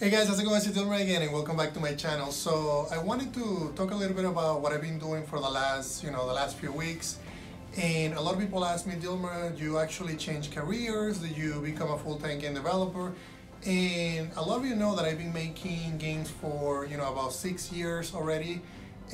Hey guys, how's it going? It's Dilmer again, and welcome back to my channel. So I wanted to talk a little bit about what I've been doing for the last few weeks. And a lot of people ask me, Dilmer, do you actually change careers? Do you become a full-time game developer? And a lot of you know that I've been making games for about 6 years already.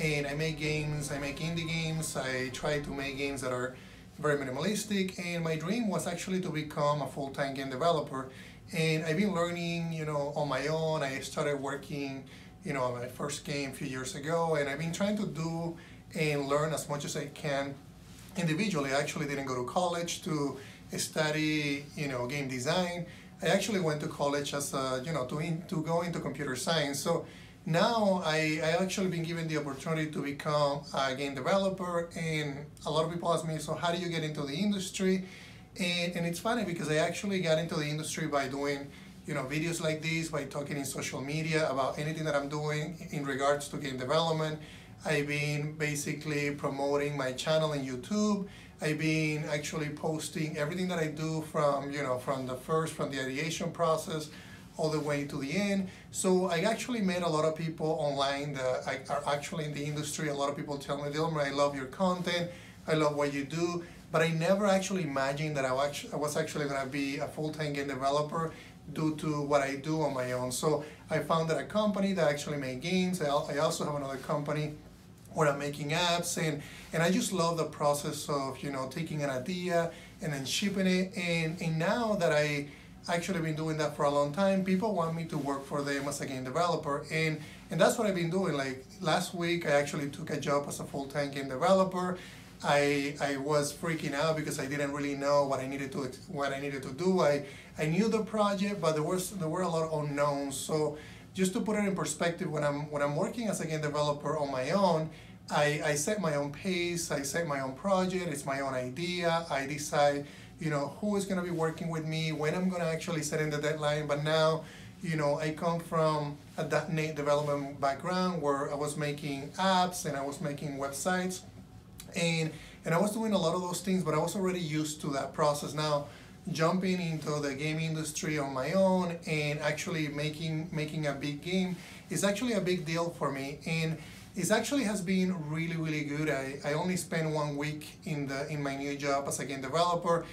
And I make indie games. I try to make games that are very minimalistic. And my dream was actually to become a full-time game developer. And I've been learning, on my own. I started working, on my first game a few years ago, and I've been trying to do and learn as much as I can individually. I actually didn't go to college to study, game design. I actually went to college as a, to go into computer science. So now I actually been given the opportunity to become a game developer, and a lot of people ask me, so how do you get into the industry? And it's funny because I actually got into the industry by doing videos like this, by talking in social media about anything that I'm doing in regards to game development. I've been basically promoting my channel in YouTube. I've been actually posting everything that I do from from the ideation process all the way to the end. So I actually met a lot of people online that are actually in the industry. A lot of people tell me, Dilmer, I love your content, I love what you do. But I never actually imagined that I was actually going to be a full-time game developer due to what I do on my own. So I founded a company that actually made games. I also have another company where I'm making apps, and I just love the process of taking an idea and then shipping it. And now that I actually been doing that for a long time, people want me to work for them as a game developer, and that's what I've been doing. Like last week, I actually took a job as a full-time game developer. I was freaking out because I didn't really know what I needed to do. I knew the project, but there were a lot of unknowns. So just to put it in perspective, when I'm working as a game developer on my own, I set my own pace, I set my own project, it's my own idea. I decide who is going to be working with me, when I'm going to actually set in the deadline. But now I come from a .NET development background where I was making apps and I was making websites. And I was doing a lot of those things, but I was already used to that process. Now, jumping into the game industry on my own and actually making a big game is actually a big deal for me. And it actually has been really, really good. I only spent 1 week in my new job as a game developer,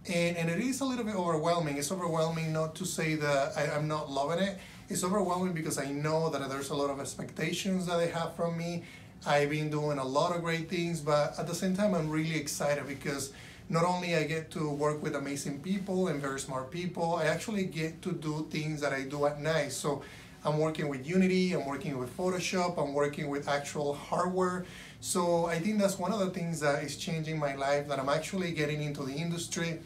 and it is a little bit overwhelming. It's overwhelming, not to say that I'm not loving it. It's overwhelming because I know that there's a lot of expectations that they have from me. I've been doing a lot of great things, but at the same time, I'm really excited because not only I get to work with amazing people and very smart people, I actually get to do things that I do at night. So I'm working with Unity, I'm working with Photoshop, I'm working with actual hardware. So I think that's one of the things that is changing my life, that I'm actually getting into the industry.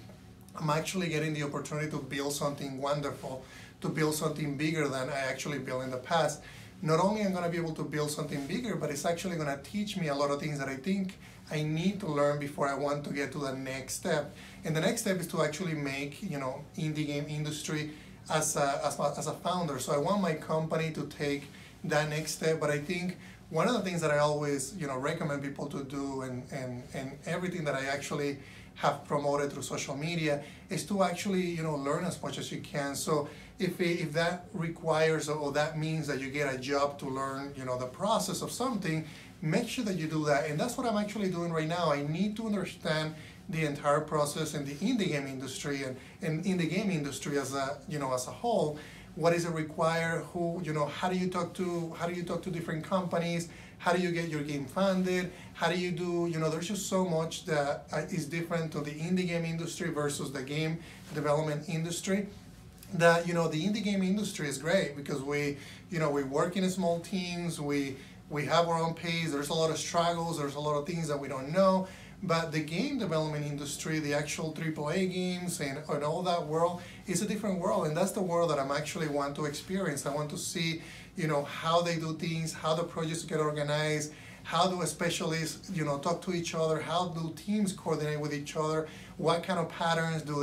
I'm actually getting the opportunity to build something wonderful, to build something bigger than I actually built in the past. Not only am I going to be able to build something bigger, but it's actually going to teach me a lot of things that I think I need to learn before I want to get to the next step. And the next step is to actually make, indie game industry as a founder. So I want my company to take that next step. But I think one of the things that I always, recommend people to do, and everything that I actually have promoted through social media, is to actually learn as much as you can. So if that requires, or that means that you get a job to learn the process of something, make sure that you do that. And that's what I'm actually doing right now. I need to understand the entire process in the indie game industry and in the game industry as a as a whole. What is it require? How do you talk to different companies? How do you get your game funded? How do you do, there's just so much that is different to the indie game industry versus the game development industry. That, the indie game industry is great because we work in small teams, we have our own pace, there's a lot of struggles, there's a lot of things that we don't know. But the game development industry, the actual AAA games and all that world, is a different world, and that's the world that I'm actually want to experience. I want to see, how they do things, how the projects get organized, how do specialists, talk to each other, how do teams coordinate with each other, what kind of patterns do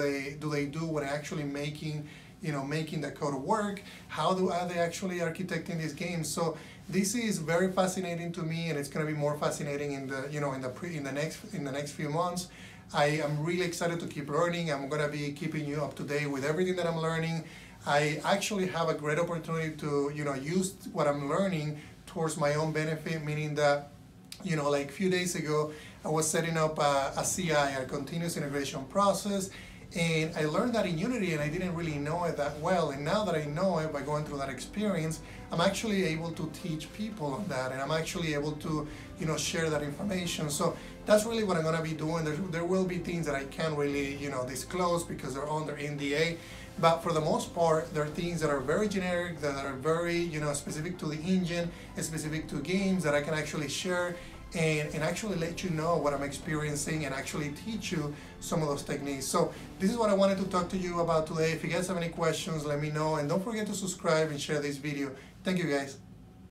they do when actually making the code work, are they actually architecting these games. So this is very fascinating to me, and it's going to be more fascinating in the next few months. I am really excited to keep learning. I'm going to be keeping you up to date with everything that I'm learning. I actually have a great opportunity to, use what I'm learning towards my own benefit, meaning that, like a few days ago, I was setting up a CI, a continuous integration process, and I learned that in Unity, and I didn't really know it that well. And now that I know it by going through that experience, I'm actually able to teach people on that, and I'm actually able to, share that information. So that's really what I'm going to be doing. There will be things that I can't really, disclose because they're under NDA. But for the most part, there are things that are very generic, that are very, specific to the engine, and specific to games that I can actually share and actually let you know what I'm experiencing and actually teach you some of those techniques. So this is what I wanted to talk to you about today. If you guys have any questions, let me know, and don't forget to subscribe and share this video. Thank you guys.